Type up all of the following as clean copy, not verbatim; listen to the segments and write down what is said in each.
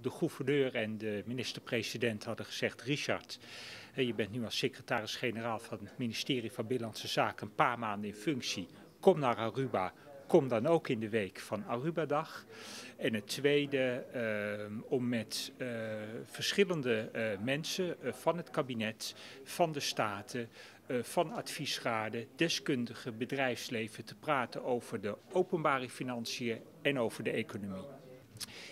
De gouverneur en de minister-president hadden gezegd: Richard, je bent nu als secretaris-generaal van het ministerie van Binnenlandse Zaken een paar maanden in functie. Kom naar Aruba, kom dan ook in de week van Aruba-dag. En het tweede, om met verschillende mensen van het kabinet, van de staten, van adviesraden, deskundigen, bedrijfsleven te praten over de openbare financiën en over de economie.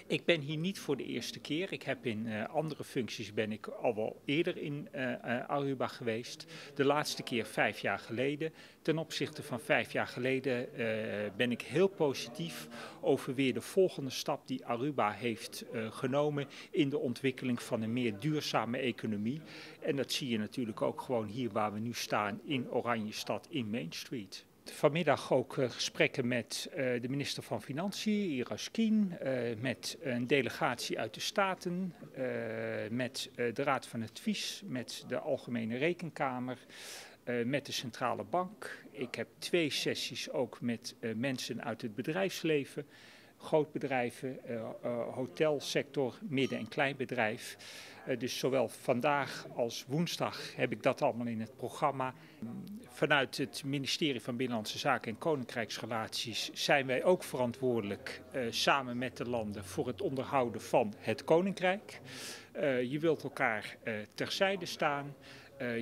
Ik ben hier niet voor de eerste keer. Ik heb in andere functies ben ik al wel eerder in Aruba geweest. De laatste keer 5 jaar geleden. Ten opzichte van 5 jaar geleden ben ik heel positief over weer de volgende stap die Aruba heeft genomen in de ontwikkeling van een meer duurzame economie. En dat zie je natuurlijk ook gewoon hier waar we nu staan in Oranjestad in Main Street. Vanmiddag ook gesprekken met de minister van Financiën, Irashkin, met een delegatie uit de Staten, met de Raad van Advies, met de Algemene Rekenkamer, met de Centrale Bank. Ik heb 2 sessies ook met mensen uit het bedrijfsleven, grootbedrijven, hotelsector, midden- en kleinbedrijf. Dus zowel vandaag als woensdag heb ik dat allemaal in het programma. Vanuit het ministerie van Binnenlandse Zaken en Koninkrijksrelaties zijn wij ook verantwoordelijk samen met de landen voor het onderhouden van het Koninkrijk. Je wilt elkaar terzijde staan.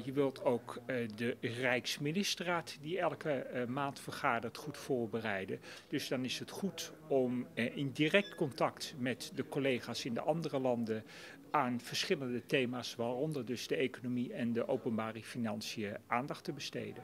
Je wilt ook de Rijksministerraad die elke maand vergadert goed voorbereiden. Dus dan is het goed om in direct contact met de collega's in de andere landen aan verschillende thema's, waaronder dus de economie en de openbare financiën, aandacht te besteden.